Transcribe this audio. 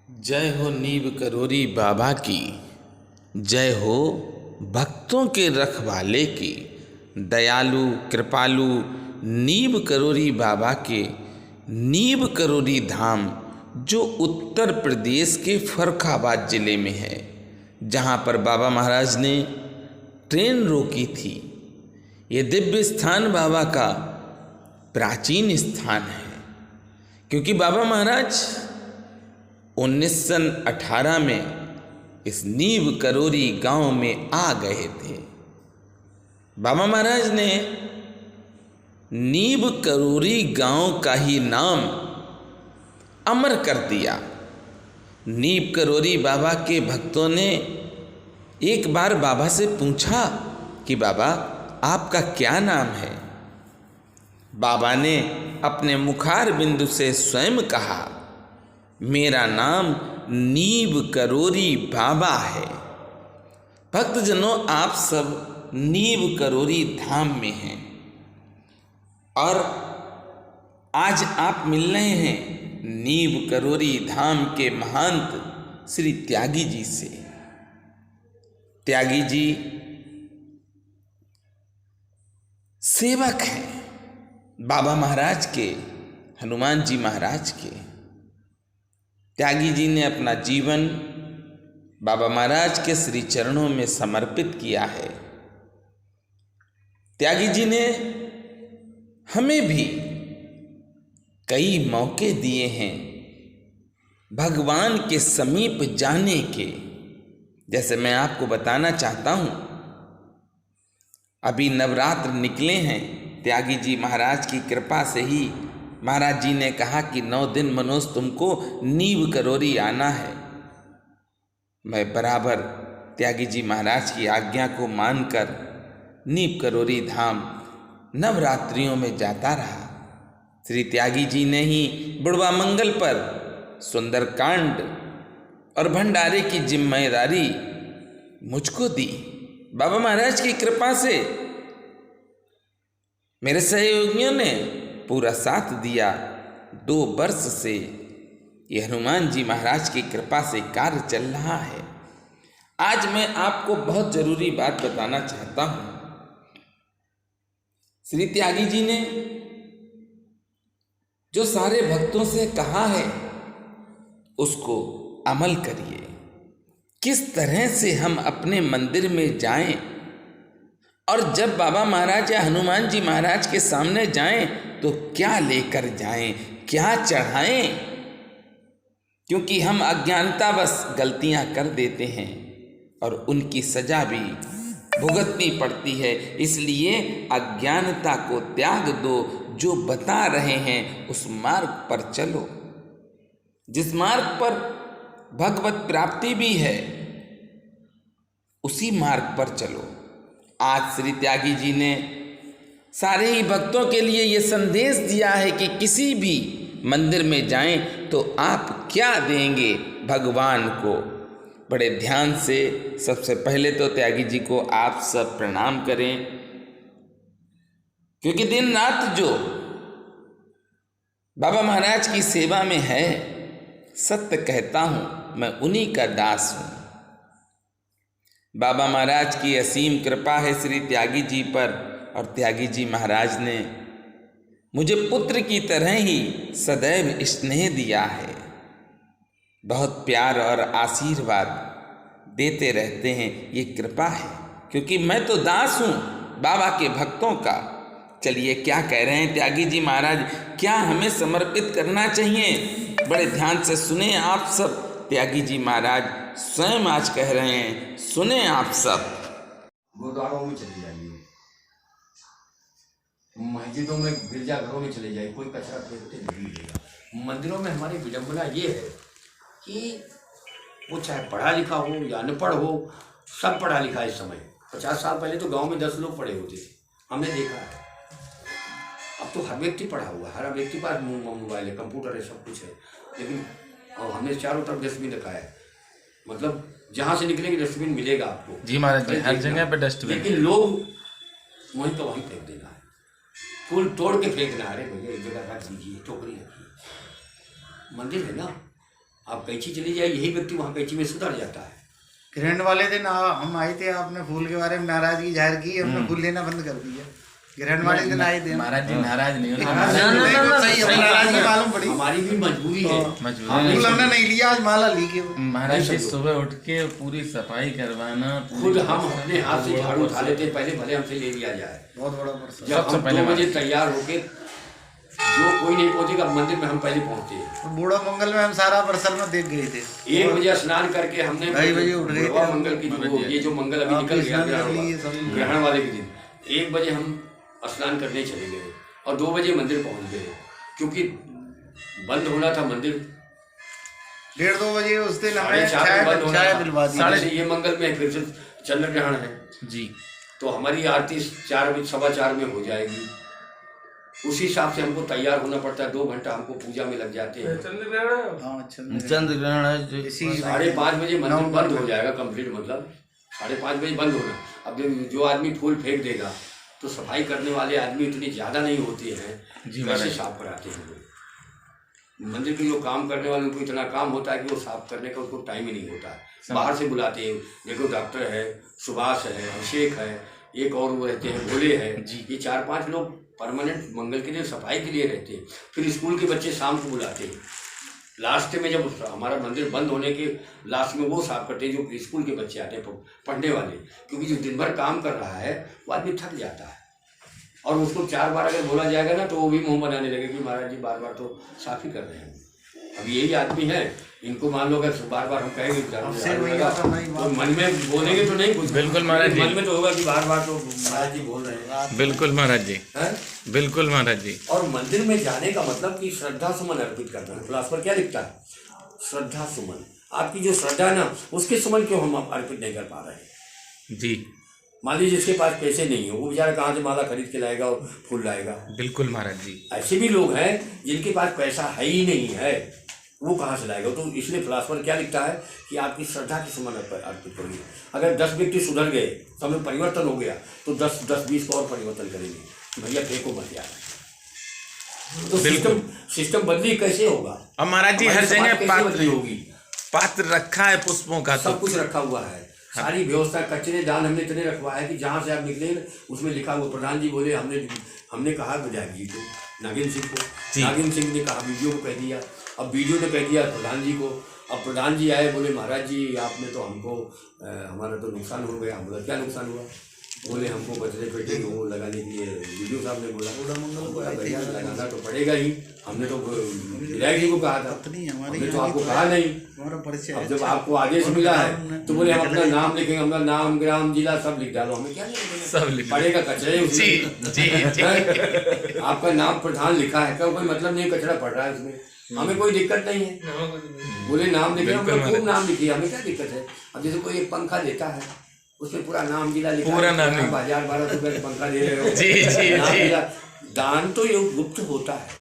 जय हो नीब करोरी बाबा की, जय हो भक्तों के रखवाले की। दयालु कृपालु नीब करोरी बाबा के नीब करोरी धाम, जो उत्तर प्रदेश के फर्रुखाबाद जिले में है, जहाँ पर बाबा महाराज ने ट्रेन रोकी थी। ये दिव्य स्थान बाबा का प्राचीन स्थान है, क्योंकि बाबा महाराज 1918 में इस नीब करोरी गांव में आ गए थे। बाबा महाराज ने नीब करोरी गांव का ही नाम अमर कर दिया। नीब करोरी बाबा के भक्तों ने एक बार बाबा से पूछा कि बाबा आपका क्या नाम है। बाबा ने अपने मुखार बिंदु से स्वयं कहा, मेरा नाम नीब करोरी बाबा है। भक्तजनों, आप सब नीब करोरी धाम में हैं और आज आप मिल रहे हैं नीब करोरी धाम के महंत श्री त्यागी जी से। त्यागी जी सेवक हैं बाबा महाराज के, हनुमान जी महाराज के। त्यागी जी ने अपना जीवन बाबा महाराज के श्री चरणों में समर्पित किया है। त्यागी जी ने हमें भी कई मौके दिए हैं भगवान के समीप जाने के। जैसे मैं आपको बताना चाहता हूँ, अभी नवरात्र निकले हैं। त्यागी जी महाराज की कृपा से ही महाराज जी ने कहा कि 9 दिन मनोज तुमको नीब करोरी आना है। मैं बराबर त्यागी जी महाराज की आज्ञा को मानकर नीब करोरी धाम नवरात्रियों में जाता रहा। श्री त्यागी जी ने ही बुढ़वा मंगल पर सुंदरकांड और भंडारे की जिम्मेदारी मुझको दी। बाबा महाराज की कृपा से मेरे सहयोगियों ने पूरा साथ दिया। 2 वर्ष से ये हनुमान जी महाराज की कृपा से कार्य चल रहा है। आज मैं आपको बहुत जरूरी बात बताना चाहता हूं। श्री त्यागी जी ने जो सारे भक्तों से कहा है उसको अमल करिए। किस तरह से हम अपने मंदिर में जाएं और जब बाबा महाराज या हनुमान जी महाराज के सामने जाएं तो क्या लेकर जाएं, क्या चढ़ाएं, क्योंकि हम अज्ञानतावश गलतियां कर देते हैं और उनकी सजा भी भुगतनी पड़ती है। इसलिए अज्ञानता को त्याग दो, जो बता रहे हैं उस मार्ग पर चलो। जिस मार्ग पर भगवत प्राप्ति भी है उसी मार्ग पर चलो। आज श्री त्यागी जी ने सारे ही भक्तों के लिए ये संदेश दिया है कि किसी भी मंदिर में जाएं तो आप क्या देंगे भगवान को। बड़े ध्यान से सबसे पहले तो त्यागी जी को आप सब प्रणाम करें, क्योंकि दिन रात जो बाबा महाराज की सेवा में है, सत्य कहता हूं मैं उन्हीं का दास हूं। बाबा महाराज की असीम कृपा है श्री त्यागी जी पर, और त्यागी जी महाराज ने मुझे पुत्र की तरह ही सदैव स्नेह दिया है। बहुत प्यार और आशीर्वाद देते रहते हैं, ये कृपा है, क्योंकि मैं तो दास हूँ बाबा के भक्तों का। चलिए क्या कह रहे हैं त्यागी जी महाराज, क्या हमें समर्पित करना चाहिए। बड़े ध्यान से सुने आप सब। त्यागी जी महाराज स्वयं आज कह रहे हैं, सुने आप सब। गुरुद्वारों में चले जाइए, मस्जिदों में, गिरजाघरों में चले जाइए, कोई कचरा फेंकते नहीं मिलेगा। मंदिरों में हमारी विडंबना ये है कि वो चाहे पढ़ा लिखा हो या अनपढ़ हो, सब पढ़ा लिखा है। इस समय 50 साल पहले तो गांव में 10 लोग पढ़े होते थे, हमने देखा है। अब तो हर व्यक्ति पढ़ा हुआ है, हर व्यक्ति पास मोबाइल है, कंप्यूटर है, सब कुछ है। लेकिन और हमने चारों तरफ डस्टबिन रखा है, मतलब जहाँ से निकलेंगे डस्टबिन मिलेगा आपको। जी महाराज जी, हर जगह पे डस्टबिन। लेकिन लोग वहीं तो वहीं फेंक देना है, फूल तोड़ के फेंकना है। अरे भैया एक जगह रख दीजिए, टोकरी रखिए, मंदिर है ना। आप कैंची चली जाए, यही व्यक्ति वहाँ कैंची में सुधर जाता है। ग्रहण वाले दिन हम आए थे, आपने फूल के बारे में नाराजगी जाहिर की, हमने फूल लेना बंद कर दिया। ग्रहण वाले दिन आए थे महाराज जी नाराज नहीं होना, नाराजगी मालूम पड़ी, हमारी भी मजबूरी है। फूल हमने नहीं लिया, आज माला ली के महाराज जी सुबह उठ के पूरी सफाई करवाना, खुद हम अपने हाथ से झाड़ू उठा लेते, पहले भले हमसे ले लिया जाए। बहुत बड़ा प्रश्न। जब हम 2 बजे तैयार होके, जो कोई नहीं पहुंचेगा मंदिर में, हम पहले पहुंचते हैं। बूढ़ा मंगल में हम सारा बरसल में देख गए थे। 1 बजे स्नान करके हमने 2 बजे उठ गए थे। मंगल की ये जो मंगल अभी निकल गया ग्रहण वाले के दिन, 1 बजे हम स्नान करने चले गए और 2 बजे मंदिर पहुंच गए, क्योंकि बंद होना था मंदिर 1:30-2 बजे उस दिन हमें 4:30 बंद होना चाय था। दिलवा दी। साढ़े से ये मंगल में फिर से चंद्र ग्रहण है जी, तो हमारी आरती 4 बजे 4:15 में हो जाएगी। उसी हिसाब से हमको तैयार होना पड़ता है, 2 घंटा हमको पूजा में लग जाते हैं। चंद्र ग्रहण है जो 5:30 बजे मंदिर बंद हो जाएगा कंप्लीट, मतलब 5:30 बजे बंद होना। अब जो आदमी फूल फेंक देगा तो सफाई करने वाले आदमी इतनी ज़्यादा नहीं होते हैं, जी वैसे महाराज। साफ कराते हैं लोग। मंदिर के जो काम करने वाले उनको इतना काम होता है कि वो साफ करने का उनको टाइम ही नहीं होता है। बाहर से बुलाते हैं, देखो डॉक्टर है, सुभाष है, अभिषेक है, एक और वो रहते हैं भोले है, ये 4-5 लोग परमानेंट मंगल के लिए सफाई के लिए रहते हैं। फिर स्कूल के बच्चे शाम को बुलाते हैं, लास्ट में जब हमारा मंदिर बंद होने के लास्ट में वो साफ करते हैं, जो स्कूल के बच्चे आते हैं पढ़ने वाले, क्योंकि जो दिन भर काम कर रहा है वो आदमी थक जाता है। और उसको 4 बार अगर बोला जाएगा ना तो वो भी मुंह बनाने लगे कि महाराज जी बार बार तो साफ ही कर रहे हैं। अब यही आदमी है, इनको मान लो अगर बार बार हम कहेंगे तो मन में बोलेंगे तो नहीं कुछ, बिल्कुल महाराज जी। मन में तो होगा कि बार बार तो महाराज जी बोल रहे हैं। बिल्कुल महाराज जी, बिल्कुल महाराज जी। और मंदिर में जाने का मतलब कि श्रद्धा सुमन अर्पित करना है। क्लास पर क्या लिखता है? श्रद्धा सुमन। आपकी जो श्रद्धा है ना, उसके सुमन क्यों हम अर्पित नहीं कर पा रहे हैं? जी, मान लीजिए जिसके पास पैसे नहीं हो, वो बेचारा कहाँ से माला खरीद के लाएगा और फूल लाएगा? बिल्कुल महाराज जी। ऐसे भी लोग हैं जिनके पास पैसा है ही नहीं है, वो कहाँ से लाएगा? तो इसलिए फिलॉसफर क्या लिखता है कि आपकी श्रद्धा की सुमन अर्पित करिए। अगर 10 व्यक्ति सुधर गए, सब में परिवर्तन हो गया, तो 10-20 को और परिवर्तन करेंगे। भैया फेंको मत यार। तो सिस्टम बदली कैसे होगा? अब महाराज जी हर जगह बदली होगी। पात्र रखा है पुष्पों का, सब कुछ रखा हुआ है, सारी व्यवस्था। कचरे दान हमने इतने रखवा है कि जहाँ से आप निकले उसमें लिखा हुआ। प्रधान जी बोले, हमने कहा विधायक जी को, नागिन सिंह को, नागिन सिंह ने कहा वीडियो को कह दिया, अब वीडियो ने कह दिया प्रधान जी को। अब प्रधान जी आए, बोले महाराज जी आपने तो हमको हमारा तो नुकसान हो गया। बोला क्या नुकसान हुआ? बोले हमको कचरे पेटे वो लगाने के लिए वीडियो साहब ने बोला भैया लगाना तो पड़ेगा ही, हमने तो विधायक जी को कहा था, हमने तो आपको कहा नहीं। अब जब आपको आदेश मिला है तो बोले हम अपना नाम लिखेंगे, हमारा नाम, ग्राम, जिला सब लिख डालो। हमें क्या लिखेंगे? पड़ेगा कचरे उसमें। आपका नाम प्रधान लिखा है, क्या कोई मतलब नहीं कचरा पड़ रहा है उसमें, हमें कोई दिक्कत नहीं है। बोले नाम लिखे, हमने खूब नाम लिखिए, हमें क्या दिक्कत है? अब जैसे कोई एक पंखा देता है, उसमें पूरा नाम जिला लिखा, पूरा नाम 1000-1200 रुपये पंखा दे रहे हो। जी, दान तो ये गुप्त होता है।